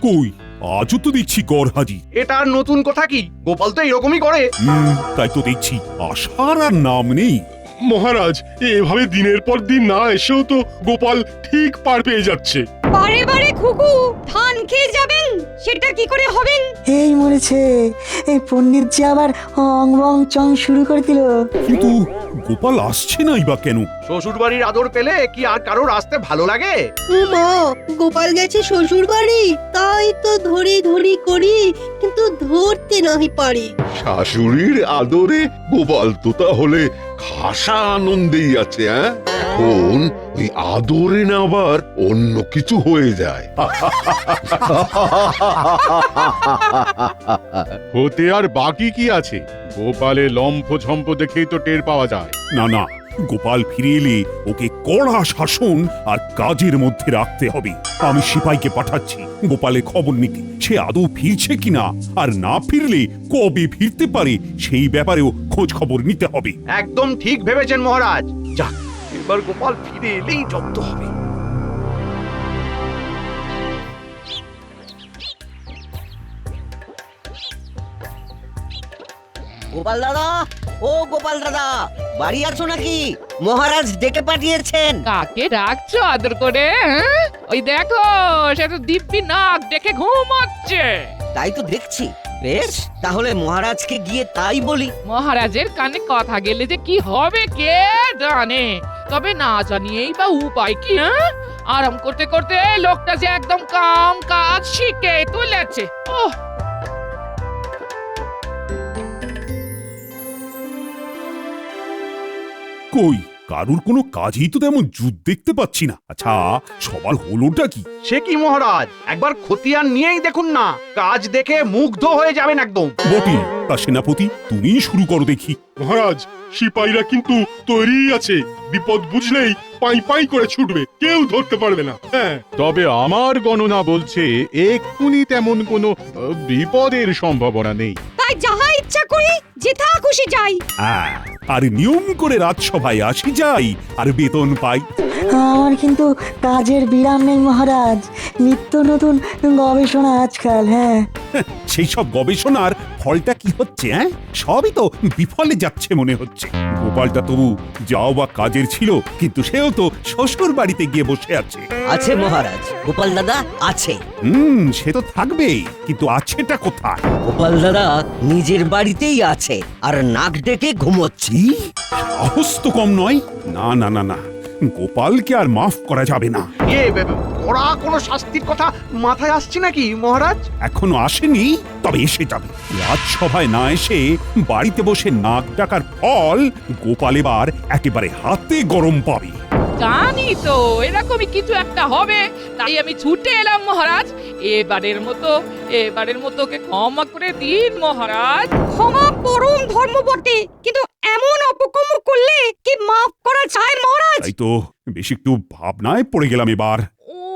কই আজও তো দেখছি কর হাজি। এটা আর নতুন কথা কি? গোপাল তো এরকমই করে। তাই তো দেখছি আসার আর নাম নেই। মহারাজ, এভাবে দিনের পর দিন না এসেও তো গোপাল ঠিক পার পেয়ে যাচ্ছে। বারে বারে খুকু ধান খেয়ে যাবেন, সেটা কি করে হবেন? এই মরেছে, এই পণ্ডিত যে আবার অং বং চং শুরু করে দিল। কিন্তু গোপাল আসছে নাই বা কেন? শ্বশুর বাড়ির আদর পেলে কি আর কারোর আসতে ভালো লাগে? মা, গোপাল গেছে শ্বশুর বাড়ি, তাই তো ধরি ধরি করি, কিন্তু ধরতে নাহি পারি। শাশুড়ির আদরে গোপাল তো তাহলে খাসা আনন্দেই আছে। এখন ওই আদরে না আবার অন্য কিছু হয়ে যায়। হতে আর বাকি কি আছে? গোপালের লম্ফ ঝম্প দেখেই তো টের পাওয়া যায়। না না, গোপাল ফিরে এলে ওকে কড়া শাসন আর কাজের মধ্যে রাখতে হবে। আমি সিপাইকে পাঠাচ্ছি গোপালের খবর নিতে, সে আদৌ ফিরছে কিনা, আর না ফিরলে কবে ফিরতে পারে সেই ব্যাপারেও খোঁজ খবর নিতে হবে। একদম ঠিক ভেবেছেন মহারাজ। যাক, এবার গোপাল ফিরে এলেই জব্দ হবে। গোপাল দাদা, ও গোপাল দাদা, বাড়ি আছো নাকি? মহারাজ ডেকে পাঠিয়েছেন। কাকে ডাকছো আদর করে? ওই দেখো, সে তো দিব্যি নাক দেখে ঘুমাচ্ছে। তাই তো দেখছি। বেশ, তাহলে মহারাজকে গিয়ে তাই বলি। মহারাজের কানে কথা গেলে যে কি হবে কে জানে। তবে না জানিয়েই বা উপায় কি? আরাম করতে করতে লোকটা যে একদম কাম কাজ শিখে তুলেছে। ওহ, কই কারুর কোনো কাজই তো তেমন জুত দেখতে পাচ্ছি না। আচ্ছা, সবার হলোটা কি? সে কি মহারাজ, একবার খতিয়ান নিয়েই দেখুন না, কাজ দেখে মুগ্ধ হয়ে যাবেন একদম। বটে, তা সেনাপতি তুমি শুরু করো দেখি। মহারাজ, সিপাহীরা কিন্তু তৈরি আছে, বিপদ বুঝলেই পাই পাই করে ছুটবে, কেউ ধরতে পারবে না। তবে আমার গণনা বলছে এক্ষুনি তেমন কোনো বিপদের সম্ভাবনা নেই। তাই যাহা ইচ্ছা করি যেথা খুশি যাই। আর নিয়ম করে রাজসভায় আসি যাই আর বেতন পাই। আমার কিন্তু কাজের বিরাম নেই মহারাজ, নিত্য নতুন গবেষণা আজকাল। সেই সব গবেষণার ফলটা কি হচ্ছে? সবই তো বিফলে যাচ্ছে মনে হচ্ছে। গোপালটা তবু যাও বা কাজের ছিল, কিন্তু সেও তো শ্বশুর বাড়িতে গিয়ে বসে আছে। আছে মহারাজ, গোপাল দাদা আছে। সে তো থাকবেই, কিন্তু আছেটা কোথায়? গোপাল দাদা নিজের বাড়িতেই আছে, আর নাক ডেকে ঘুমোচ্ছি। সাহস তো কম নয়। না না না না, গোপালকে আর মাফ করা যাবে না। ওরা কোনো শাস্তির কথা মাথায় আসছে নাকি মহারাজ? এখনো আসেনি, তবে এসে যাবে। রাজসভায় না এসে বাড়িতে বসে নাক ডাকার ফল গোপাল এবার একেবারে হাতে গরম পাবে। জানি তো এরকমই কিছু একটা হবে, তাই আমি ছুটে এলাম মহারাজ। এবারের মতো ওকে ক্ষমা করে দিন মহারাজ। ক্ষমা পরম ধর্ম বটে, কিন্তু এমন অপকর্ম করলে কি মাফ করা যায় মহারাজ? তাই তো বেশ একটু ভাবনায় পড়ে গেলাম এবার।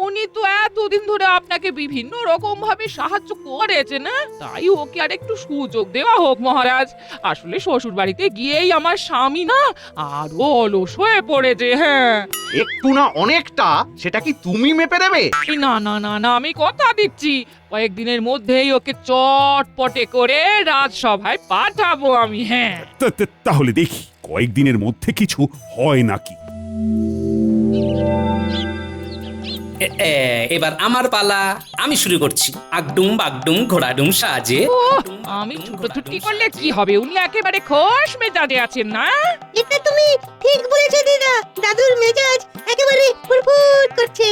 উনি তো এতদিন ধরে আপনাকে বিভিন্ন রকম ভাবে সাহায্য করেছেন, তাই ওকে আর একটু সুযোগ দেওয়া হোক মহারাজ। আসলে শ্বশুর বাড়িতে গিয়েই আমার স্বামী না আরো অলস হয়ে পড়েছে। একটু না অনেকটা, সেটা কি তুমি মেপে দেবে? না না না না, আমি কথা দিচ্ছি কয়েকদিনের মধ্যেই ওকে চটপটে করে রাজসভায় পাঠাবো আমি। তাহলে দেখি কয়েকদিনের মধ্যে কিছু হয় নাকি। এবার আমার পালা, আমি শুরু করছি। আগডুম বাগডুম ঘোড়াডুম সাজে। আমি ছুটোছুটি করলে কি হবে? উনি একেবারে খোশ মেজাজে আছেন না? এটা তুমি ঠিক বলেছো দিদা, দাদুর মেজাজ একেবারে ফুরফুর করছে।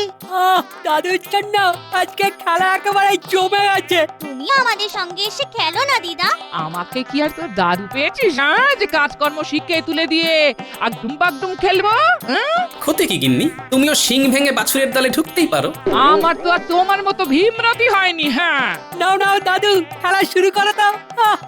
দাদুর জন্য আজকে খেলা একেবারে জমে গেছে। তুমি আমাদের সঙ্গে এসে খেলো না দিদা। আমাকে কি আর তোর দাদু পেয়েছিস যে কাজকর্ম শিখে তুলে দিয়ে আগডুম বাগডুম খেলবো? ক্ষতি কি গিন্নি, তুমিও শিং ভেঙে বাছুরের দলে ঢুকতেই পারো। আমার তো আর তোমার মতো ভীমরতি হয়নি। নাও নাও দাদু, খেলা শুরু করো তো।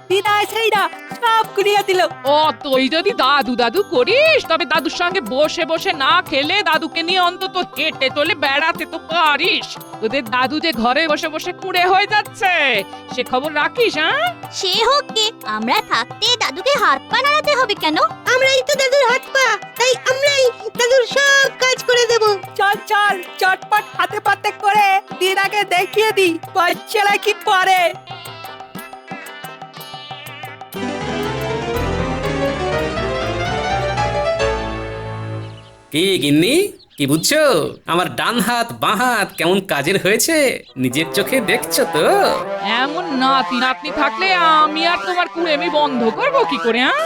দিদা এসেই না সব কুড়িয়ে দিল। ও তুই যদি দাদু দাদু করিস তবে দাদুর সঙ্গে বসে বসে না খেলে দাদুকে নিয়ে অন্তত হেঁটে চলে বেড়াতে তো পারিস। তোদের দাদু যে ঘরে বসে বসে কুঁড়ে হয়ে যাচ্ছে সে খবর রাখিস? হ্যাঁ, সে হোক গে, আমরা থাকতে দাদুকে হাত পা নাড়াতে হবে কেন? আমরাই তো দাদুর হাত পা, তাই আমরাই দাদুর সব কাজ করে দেব। চল চল চটপট হাতে পাতে করে দিদাকে দেখিয়ে দি বাচ্চারা কি পারে। কি গিন্নি, কি বুঝছো? আমার ডান হাত বাঁ হাত কেমন কাজের হয়েছে নিজের চোখে দেখছো তো? এমন নাতি নাতনি থাকলে আমি আর তোমার কুড়েমি বন্ধ করবো কি করে? হ্যাঁ,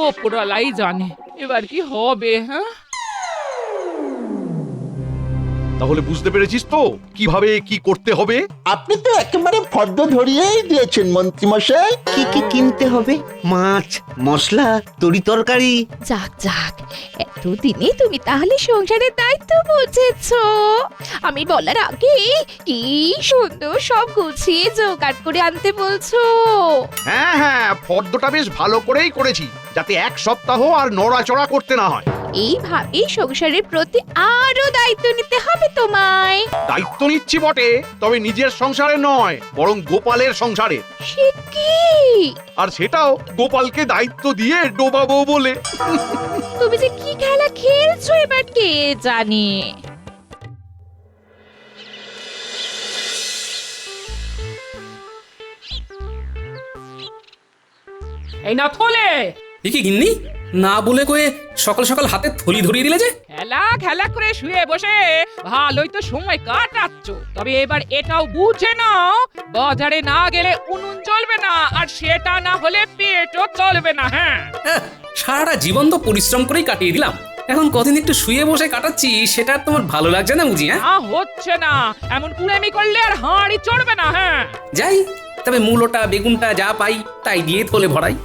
ওপরওয়ালাই জানে এবার কি হবে। হ্যাঁ, তাহলে বুঝতে পেরেছিস তো কিভাবে কি করতে হবে? আপনি তো একেবারে ফর্দ ধরিয়েই দিয়েছেন মন্ত্রী মশাই। কি কি কিনতে হবে? মাছ, মশলা, তরি তরকারি। যাক যাক, এতদিনে তুমি তাহলে সংসারের দায়িত্ব বুঝেছো। আমি বলার আগে কি সুন্দর সব গুছিয়ে জোগাড় করে আনতে বলছো। হ্যাঁ হ্যাঁ, ফর্দটা বেশ ভালো করেই করেছি, যাতে এক সপ্তাহ আর নড়াচড়া করতে না হয়। এইভাবে সংসারের প্রতি আরো দায়িত্ব নিতে হবে তোমায়। দায়িত্ব নিচ্ছি বটে, তবে নিজের সংসারে নয়, বরং গোপালের সংসারে। সে কি? আর সেটাও গোপালকে দায়িত্ব দিয়ে ডোবাবো বলে। তুমি যে কি খেলা খেলছো এবার কে জানে। এই না থলে এ কি গিন্নি, না বলে কয়ে সকাল সকাল হাতে থলি ধরিয়ে দিলে যে? খেলা খেলা করে শুয়ে বসে ভালোই তো সময় কাটাচ্ছ, তবে এবার এটাও বুঝে নাও বাজারে না গেলে উনুন জ্বলবে না, আর সেটা না হলে পেটও চলবে না। হ্যাঁ, সারাটা জীবন তো পরিশ্রম করেই কাটিয়ে দিলাম, এখন কদিন একটু শুয়ে বসে কাটাচ্ছি, সেটা আর তোমার ভালো লাগছে না বুঝি? হ্যাঁ, না হচ্ছে না, এমন কুড়েমি করলে আর হাঁড়ি চড়বে না। হ্যাঁ, যাই, তবে মূলোটা বেগুনটা যা পাই তাই দিয়ে থলে ভরাই।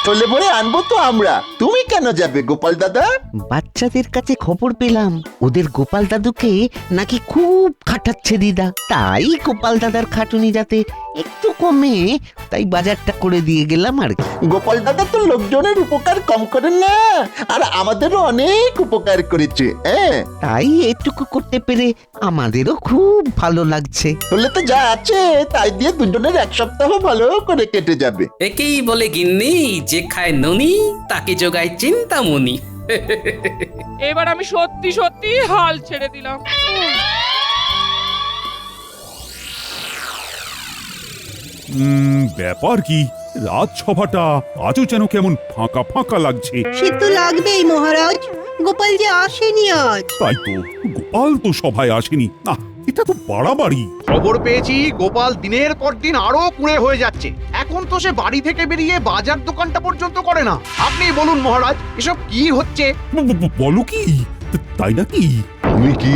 চলে পড়ে আনবো তো আমরা, তুমি কেন যাবে গোপাল দাদা? বাচ্চাদের কাছে খবর পেলাম ওদের গোপাল দাদুকে নাকি খুব খাটাচ্ছে দিদা, তাই গোপাল দাদার খাটুনি যাতে একটু কমে, তাই বাজারটা করে দিয়ে গেলাম আর কি। গোপাল দাদা তো লোকজনের উপকার কম করেন না, আর আমাদেরও অনেক উপকার করেছে। হ্যাঁ, তাই এটুকু করতে পেরে আমাদেরও খুব ভালো লাগছে। হলে তো যা আছে তাই দিয়ে দুজনের এক সপ্তাহ ভালো করে কেটে যাবে। একেই বলে গিন্নি, যে খায় ননি তাকে যোগায় চিন্তামণি। এবার আমি সত্যি সত্যি হাল ছেড়ে দিলাম। ব্যাপার কি, রাজসভাটা আজও যেন কেমন ফাঁকা ফাঁকা লাগছে। সে তো লাগবেই মহারাজ, গোপাল যে আসেনি আজ। তাই তো, গোপাল তো সভায় আসেনি। না, এটা তো বাড়াবাড়ি। খবর পেয়েছি গোপাল দিনের পর দিন আরো কুঁড়ে হয়ে যাচ্ছে। এখন তো সে বাড়ি থেকে বেরিয়ে বাজার দোকানটা পর্যন্ত করে না। আপনি বলুন মহারাজ, এসব কি হচ্ছে? বলো কি, তাই নাকি? আমি কি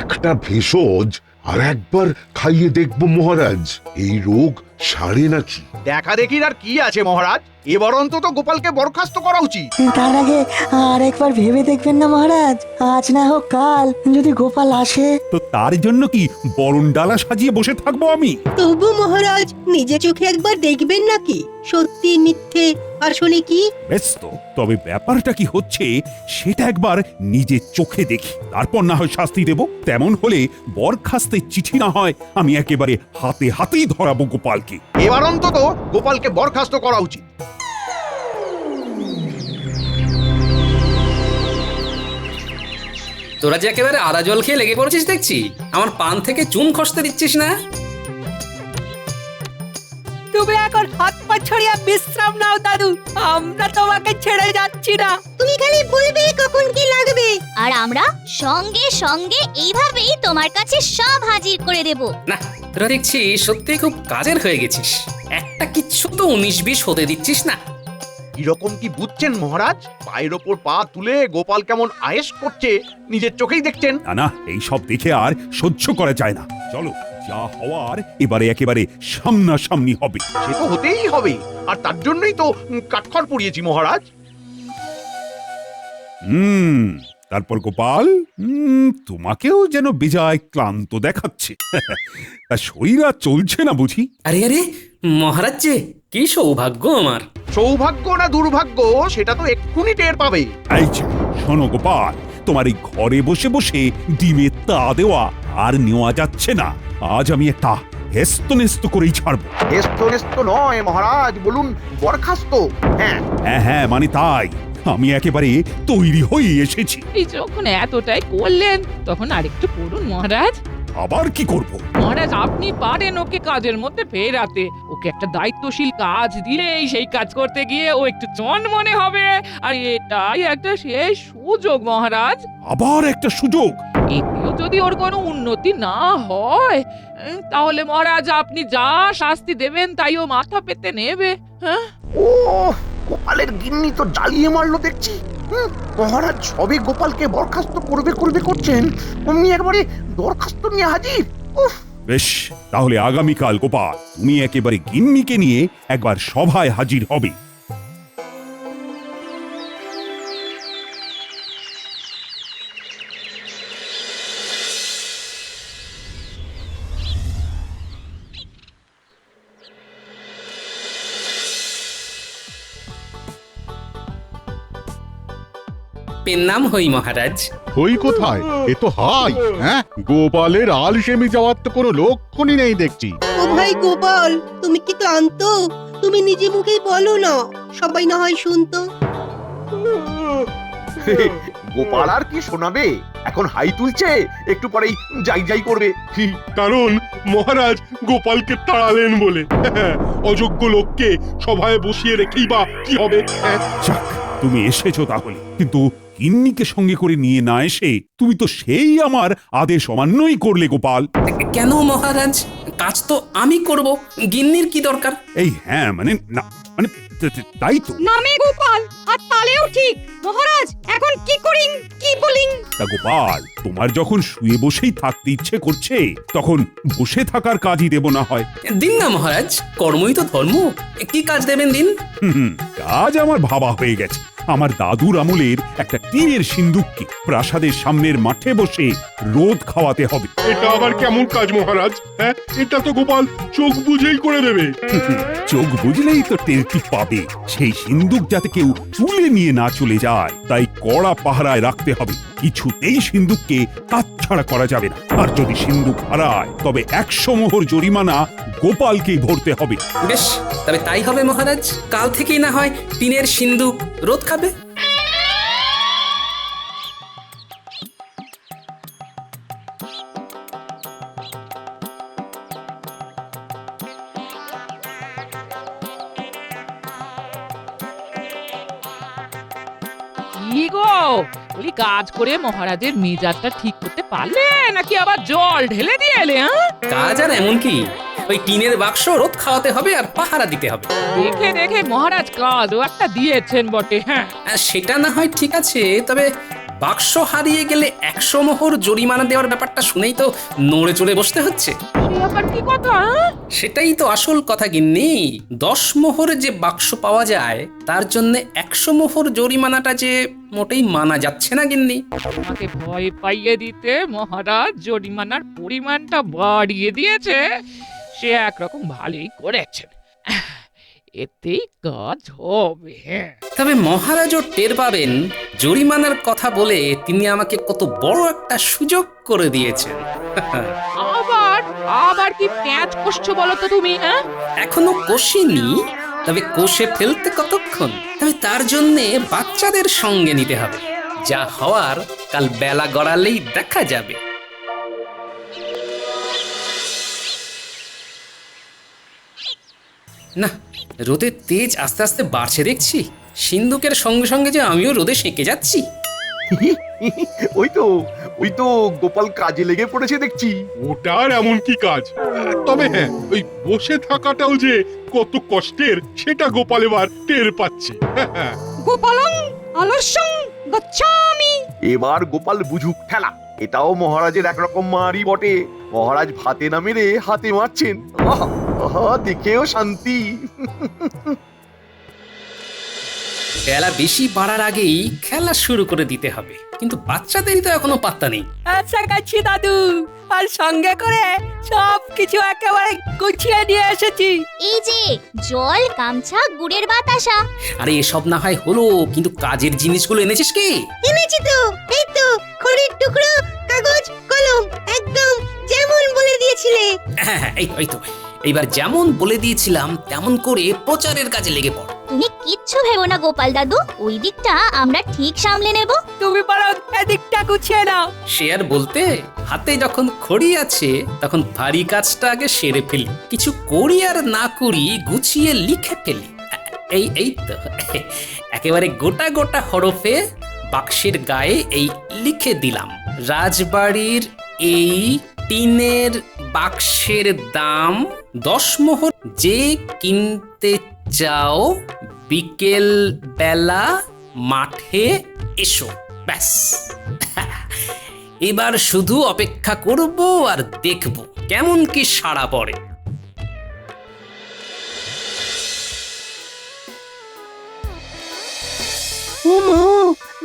একটা ভেষজ আর একবার খাইয়ে দেখবো মহারাজ, এই রোগ সারে নাকি? দেখা দেখির আর কি আছে মহারাজ, এবার অন্তত গোপালকে বরখাস্ত করা উচিত। তার আগে আর একবার ভেবে দেখবেন না মহারাজ, আজ না হোক কাল যদি গোপাল আসে। তো তার জন্য কি বরণ ডালা সাজিয়ে বসে থাকবো আমি? তবু মহারাজ নিজে চোখে একবার দেখবেন নাকি সত্যি মিথ্যে আসলে কি? বেশ তো, তবে ব্যাপারটা কি হচ্ছে সেটা একবার নিজে চোখে দেখি, তারপর না হয় শাস্তি দেব। তেমন হলে বরখাস্তের চিঠি না হয় আমি একেবারে হাতে হাতেই ধরাবো গোপালকে। এবার অন্তত গোপালকে বরখাস্ত করা উচিত। তোরা যে একেবারে আদা জল খেয়ে লেগে পড়েছিস দেখছি, আমার পান থেকে চুন খসতে দিচ্ছিস না। তুমি এখন হাত পা ছড়িয়ে বিশ্রাম নাও দাদু, আমরা তোমাকে ছেড়ে যাচ্ছি না। তুমি খালি বলবে কখন কি লাগবে, আর আমরা সঙ্গে সঙ্গে এইভাবেই তোমার কাছে সব হাজির করে দেব। না, তোরা দেখছি সত্যি খুব কাজের হয়ে গেছিস, একটা কিচ্ছু তো 19-20 হতে দিচ্ছিস না। এরকম কি বুঝছেন মহারাজ? পায়ের ওপর পা তুলে গোপাল কেমন আয়েশ করছে নিজের চোখেই দেখছেন। না না, এই সব দেখে আর সহ্য করা যায় না। চলো, যা হওয়ার এবারে একেবারে সামনাসামনি হবে। সে তো হতেই হবে, আর তার জন্যই তো কাঠখড় পুড়িয়েছি মহারাজ। তারপর গোপাল, তোমাকেও যেন বেজায় ক্লান্ত দেখাচ্ছে। তা শরীর আর চলছে না বুঝি? আরে আরে মহারাজ, যে কি সৌভাগ্য আমার। সৌভাগ্য না দুর্ভাগ্য সেটা তো এক্ষুনি টের পাবে। এই যে, শোনো গোপাল, তোমার এই ঘরে বসে বসে ডিমের তা দেওয়া আর নেওয়া যাচ্ছে না। আজ আমি একটা হেস্ত নেস্ত করেই ছাড়বো। হেস্ত নেস্ত নয় মহারাজ, বলুন বরখাস্ত। হ্যাঁ হ্যাঁ হ্যাঁ, মানে তাই, আমি একেবারে তৈরি হয়ে এসেছি। এই যখন এতটাই করলেন তখন আরেকটু পড়ুন মহারাজ। আবার কি করব? মহারাজ আপনি পারেন ওকে কাজের মধ্যে ফেরাতে। ওকে একটা দায়িত্বশীল কাজ দিলেই সেই কাজ করতে গিয়ে ও একটু মনে হবে। আর এটাই একটা শেষ সুযোগ মহারাজ। আবার একটা সুযোগ? এতেও যদি ওর কোনো উন্নতি না হয় তাহলে মহারাজ আপনি যা শাস্তি দেবেন তাই ও মাথা পেতে নেবে। হ্যাঁ, ও গোপালের গিন্নি তো জ্বালিয়ে মারলো দেখছি। মহারাজ সবে গোপালকে বরখাস্ত করবে করছেন, অমনি একবারে দরখাস্ত নিয়ে হাজির। উফ! বেশ, তাহলে আগামীকাল গোপাল তুমি একেবারে গিন্নিকে নিয়ে একবার সভায় হাজির হবে। পেন নাম হই মহারাজ। ওই কোথায়? এ তো হাই। হ্যাঁ, গোপালের আলসেমি যাওয়ার তো কোনো লক্ষণই নেই দেখছি। ও ভাই গোপাল, তুমি কি ক্লান্ত? তুমি নিজে মুখেই বলো না, সবাই না হয় শুনতো। গোপাল আর কি শোনাবে, এখন হাই তুলছে, একটু পরেই যাই করবে। কারণ মহারাজ গোপালকে তাড়ালেন বলে। অযোগ্য লোককে সভায় বসিয়ে রেখেই বা কি হবে? যাক, তুমি এসেছো তাহলে, কিন্তু গিন্নিকে সঙ্গে করে নিয়ে না এসে তুমি তো সেই আমার আদেশ অমান্যই করলে গোপাল। কেন মহারাজ? কাজ তো আমি করব, গিন্নির কি দরকার? এই হ্যাঁ, মানে না, মানে তাই তো। নামে গোপাল আর তালেও ঠিক। মহারাজ এখন কি করিং কি বলিং? তা গোপাল, তোমার যখন শুয়ে বসেই থাকতে ইচ্ছে করছে তখন বসে থাকার কাজই দেব না হয়। দিন না মহারাজ, কর্মই তো ধর্ম। কি কাজ দেবেন দিন? কাজ আমার ভাবা হয়ে গেছে। আমার দাদুর আমলের একটা টিনের সিন্দুককে প্রাসাদের সামনের মাঠে বসে রোদ খাওয়াতে হবে। এটা আবার কেমন কাজ মহারাজ? হ্যাঁ, এটা তো গোপাল চোখ বুঝেই করে দেবে। চোখ বুঝলেই তো টেরটি পাবে। সেই সিন্দুক যাতে কেউ তুলে নিয়ে না চলে যায়, তাই কড়া পাহারায় রাখতে হবে। কিছুতেই সিন্দুককে কাটছাড়া করা যাবে না। আর যদি সিন্দুক হারায় তবে 100 মোহর জরিমানা গোপালকেই ভরতে হবে। বেশ, তবে তাই হবে মহারাজ। কাল থেকেই না হয় টিনের সিন্দুক রোদ খাবে। কি গো, বলি কাজ করে মহারাজের মেজাজটা ঠিক করতে পারলে নাকি আবার জল ঢেলে দিয়ে এলে? কাজ আর এমন কি, ওই টিনের বাক্স রোদ খাওয়াতে হবে আর পাহারা দিতে হবে। দেখে দেখে মহারাজ কাজও একটা দিয়েছেন বটে। হ্যাঁ, সেটা না হয় ঠিক আছে, তবে বাক্স হারিয়ে গেলে 100 মোহর জরিমানা দেওয়ার ব্যাপারটা শুনেই তো নড়ে চড়ে বসতে হচ্ছে। সে আবার কি কথা? সেটাই তো আসল কথা গিন্নি। 10 মোহর যে বাক্স পাওয়া যায় তার জন্য 100 মোহর জরিমানাটা যে মোটেই মানা যাচ্ছে না গিন্নি। আমাকে ভয় পাইয়ে দিতে মহারাজ জরিমানার পরিমাণটা বাড়িয়ে দিয়েছে। সে একরকম ভালোই করেছেন, এতেই কাজ হবে। তবে মহারাজও টের পাবেন জরিমানার কথা বলে তিনি আমাকে কত বড় একটা সুযোগ করে দিয়েছেন। আবার আবার কি প্যাঁচ কষছো বলো তো তুমি? হ্যাঁ, এখনো কষিনি, তবে কষে ফেলতে কতক্ষণ। তবে তার জন্যে বাচ্চাদের সঙ্গে নিতে হবে। যা হওয়ার কাল বেলা গড়ালেই দেখা যাবে। না, রোদের তেজ আস্তে আস্তে বাড়ছে দেখছি। সিন্দুকের সঙ্গে সঙ্গে যে আমিও রোদে সেঁকে যাচ্ছি। ওই তো গোপাল কাজে লেগে পড়েছে দেখছি। ওটার এমন কি কাজ? তবে হ্যাঁ, ওই বসে থাকাটাও যে কত কষ্টের সেটা গোপাল এবার টের পাচ্ছে। গোপালং আলস্যং গচ্ছামি। এবার গোপাল বুঝুক ঠেলা। এটাও মহারাজের একরকম মারি বটে। মহারাজ ভাতে না মেরে হাতে মারছেন। দেখেও শান্তি। বেলা বেশি বাড়ার আগেই খেলা শুরু করে দিতে হবে, কিন্তু বাচ্চাদেরই তো এখনো পাত্তা নেই। আচ্ছা গাছি দাদু, আর সঙ্গে করে সব কিছু একেবারে গুছিয়ে নিয়ে এসেছি। এই যে জল, গামছা, গুড়ের বাতাসা। আরে এসব না হয় হলো, কিন্তু কাজের জিনিসগুলো এনেছিস কি? এনেছি তো, এই তো খড়ির টুকরো, কাগজ, কলম, একদম যেমন বলে দিয়েছিলে। হ্যাঁ হ্যাঁ, এই তো এইবার যেমন বলে দিয়েছিলাম তেমন করে প্রচারের কাজে লেগে পড়। তুমি কিচ্ছু ভেবো না গোপাল দাদু, ওই দিকটা আমরা ঠিক সামলে নেব। তুমি বরং এদিকটা গুছিয়ে নাও। সে আর বলতে, হাতে যখন খড়ি আছে তখন ভারী কাজটা আগে সেরে ফেলি, কিছু করি আর না করি গুছিয়ে লিখে ফেলি। এই তো একেবারে গোটা গোটা হরফে বাক্সের গায়ে এই লিখে দিলাম, রাজবাড়ির এই টিনের বাক্সের দাম 10 মোহর, যে কিনতে চাও বিকেল বেলা মাঠে এসো। ব্যাস, এবার শুধু অপেক্ষা করব আর দেখব কেমন কি সাড়া পড়ে। ও মা,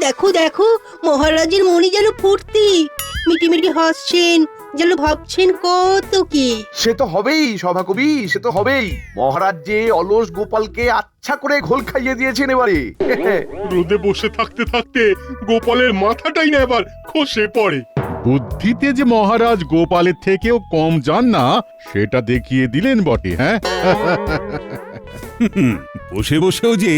দেখো দেখো, মহারাজের মনি যেন ফুর্তি, মিটিমিটি হাসছেন, যেন ভাবছেন কত কি। সে তো হবেই সভাকবি, সে তো হবেই। মহারাজ যে অলস গোপালকে আচ্ছা করে ঘোল খাইয়ে দিয়েছেন এবারে। রোদে বসে থাকতে থাকতে গোপালের মাথাটাই না এবার খসে পড়ে। বুদ্ধিতে যে মহারাজ গোপালের থেকেও কম যান না সেটা দেখিয়ে দিলেন বটে। হ্যাঁ, বসে বসেও যে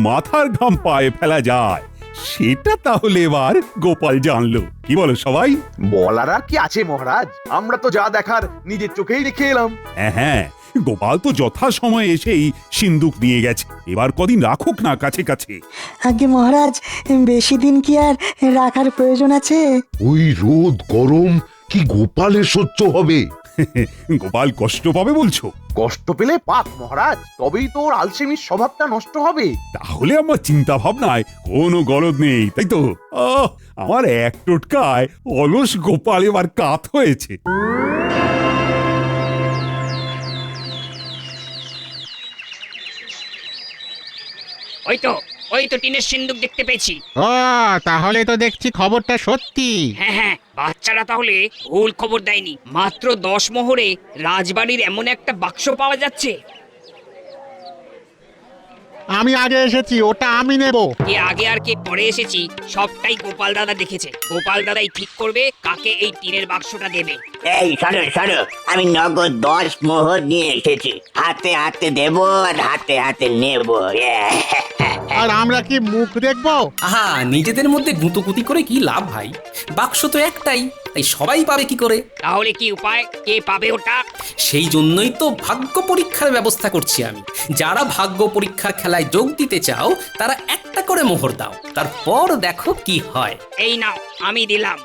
মাথার ঘাম পায়ে ফেলা যায় সেটা তাহলে এবার গোপাল জানলো। কি বলো সবাই? বলার আর কি আছে মহারাজ, আমরা তো যা দেখার নিজের চোখেই দেখে এলাম। হ্যাঁ, গোপাল তো যথা সময়ে এসেই সিন্দুক নিয়ে গেছে, এবার কদিন রাখুক না কাছে কাছে। আগে মহারাজ, বেশি দিন কি আর রাখার প্রয়োজন আছে? ওই রোদ গরম কি গোপালের সহ্য হবে? গোপাল কষ্ট পাবে বলছো? কষ্ট পেলে পাক মহারাজ, তবেই তো ওর আলসেমির স্বভাবটা নষ্ট হবে। তাহলে আমার চিন্তা ভাবনায় কোনো গলদ নেই, তাই তো? আমার এক টোটকায় অলস গোপাল এবার কাত হয়েছে। ওই তো টিনের সিন্দুক দেখতে পেয়েছি। ও, তাহলে তো দেখছি খবরটা সত্যি। হ্যাঁ হ্যাঁ, বাচ্চারা তাহলে ভুল খবর দেয়নি। মাত্র 10 মোহরে রাজবাড়ির এমন একটা বাক্স পাওয়া যাচ্ছে। আমি আগে এসেছি, ওটা আমি নেব। কে আগে আর কে পরে এসেছি সবটাই গোপাল দাদা দেখেছে। গোপাল দাদাই ঠিক করবে কাকে এই টিনের বাক্সটা দেবে। এই সরো সরো, আমি নগদ 10 মোহর নিয়ে এসেছি। হাতে হাতে দেব আর হাতে হাতে নেব। আর আমরা কি মুখ দেখবো? আহা, নিজেদের মধ্যে গুঁতোগুতি করে কি লাভ ভাই? বাক্স তো একটাই, তাই সবাই পাবে কি করে? তাহলে কি উপায়, কে পাবে ওটা? সেই জন্যই তো ভাগ্য পরীক্ষার ব্যবস্থা করছি আমি। যারা ভাগ্য পরীক্ষার খেলায় যোগ দিতে চাও তারা একটা করে মোহর দাও, তারপর দেখো কি হয়। এই নাও, আমি দিলাম।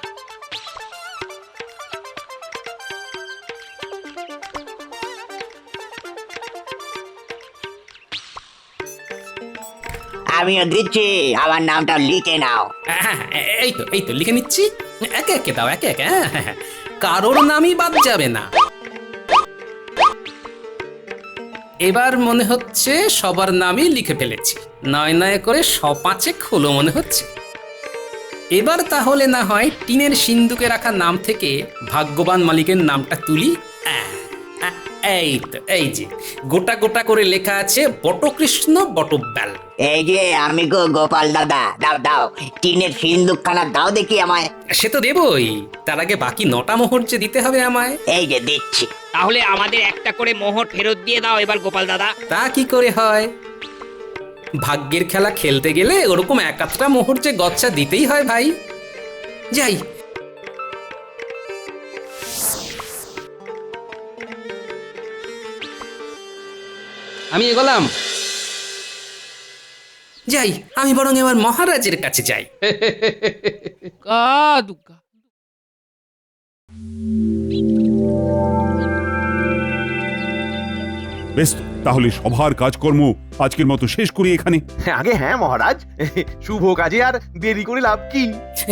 আমিও দিচ্ছি, আমার নামটা লিখে নাও। এই তো লিখে নিচ্ছি। একে একে দাও, একে একে। হ্যাঁ, কারোর নামই বাদ যাবে না। এবার মনে হচ্ছে সবার নামই লিখে ফেলেছি। নয় নয় করে 5 হলো মনে হচ্ছে। এবার তাহলে না হয় টিনের সিন্দুকে রাখা নাম থেকে ভাগ্যবান মালিকের নামটা তুলি। এই তো, এই যে গোটা গোটা করে লেখা আছে বটকৃষ্ণ বটব্যাল। এই যে আমি গো গোপাল দাদা, দাও দাও টিনের সিন্দুকখানা দাও দেখি আমায়। সে তো দেবই, তার আগে বাকি 9টা মোহর যে দিতে হবে আমায়। এই যে দিচ্ছি। তাহলে আমাদের একটা করে মোহর ফেরত দিয়ে দাও এবার গোপাল দাদা। তা কি করে হয়? ভাগ্যের খেলা খেলতে গেলে ওরকম 1-8টা মোহর যে গচ্ছা দিতেই হয় ভাই। যাই, আমি এগোলাম। যাই, আমি বরং এবার মহারাজের কাছে যাই। বেশ তো, তাহলে সভার কাজকর্ম আজকের মতো শেষ করি এখানে। আগে হ্যাঁ মহারাজ, শুভ কাজে আর দেরি করে লাভ কি?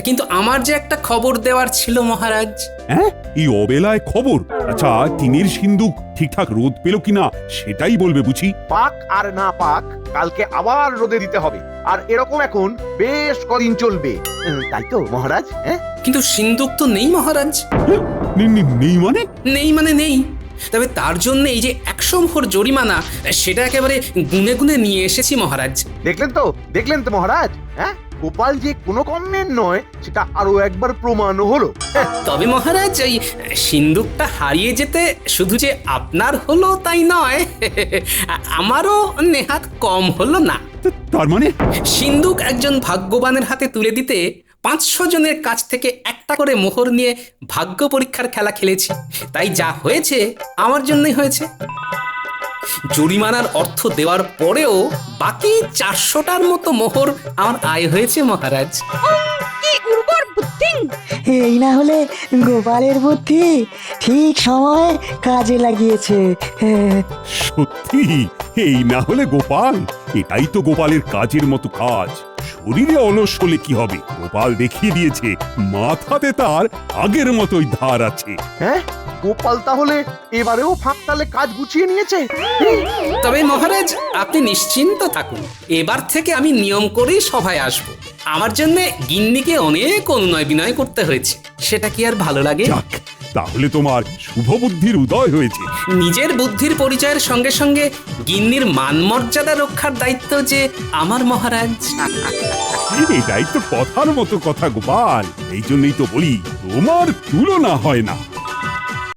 কিন্তু আমার যে একটা খবর দেওয়ার ছিল মহারাজ। হ্যাঁ, এই অবেলায় খবর? আচ্ছা, টিনের সিন্দুক ঠিকঠাক রোদ পেল কিনা সেটাই বলবে বুঝি। পাক আর না পাক, কালকে আবার রোদে দিতে হবে, আর এরকম এখন বেশ কদিন চলবে, তাই তো মহারাজ? হ্যাঁ, কিন্তু সিন্দুক তো নেই মহারাজ। নেই মানে? নেই মানে নেই, তবে তার জন্য এই যে 100 মোহর জরিমানা, সেটা একেবারে গুনে গুনে নিয়ে এসেছি মহারাজ। দেখলেন তো মহারাজ, হ্যাঁ গোপাল যে কোনো কমের নয় সেটা আরো একবার প্রমাণও হলো। তবে মহারাজ, এই সিন্দুকটা হারিয়ে যেতে শুধু যে আপনার হলো তাই নয়, আমারও নেহাত কম হলো না। তার মানে সিন্দুক একজন ভাগ্যবানের হাতে তুলে দিতে 500 জনের কাছ থেকে একটা করে মোহর নিয়ে ভাগ্য পরীক্ষার খেলা খেলেছি, তাই যা হয়েছে আমার জন্যই হয়েছে। জরিমানার অর্থ দেওয়ার পরেও বাকি 400টার মতো মোহর আমার আয় হয়েছে মহারাজ। কি উর্বর বুদ্ধি! এই না হলে গোপালের বুদ্ধি ঠিক সময় কাজে লাগিয়েছে। সত্যি, এই না হলে গোপাল, এটাই তো গোপালের কাজের মতো কাজ। শরীরে অলস হলে কি হবে, গোপাল দেখিয়ে দিয়েছে মাথাতে তার আগের মতোই ধার আছে। হ্যাঁ, গোপাল তাহলে এবারেও ফাঁক তালে কাজ গুছিয়ে নিয়েছে। তবে মহারাজ, আপনি নিশ্চিন্ত থাকুন, এবার থেকে আমি নিয়ম করেই সভায় আসব। আমার জন্য গিন্নিকে অনেক অনুনয় বিনয় করতে হয়েছে, সেটা কি আর ভালো লাগে? তাহলে তোমার শুভ বুদ্ধির উদয় হয়েছে। নিজের বুদ্ধির পরিচয়ের সঙ্গে সঙ্গে গিন্নির মান মর্যাদা রক্ষার দায়িত্ব যে আমার মহারাজ। এটাই তো কথার মতো কথা গোপাল, এই জন্যই তো বলি তোমার তুলনা হয় না।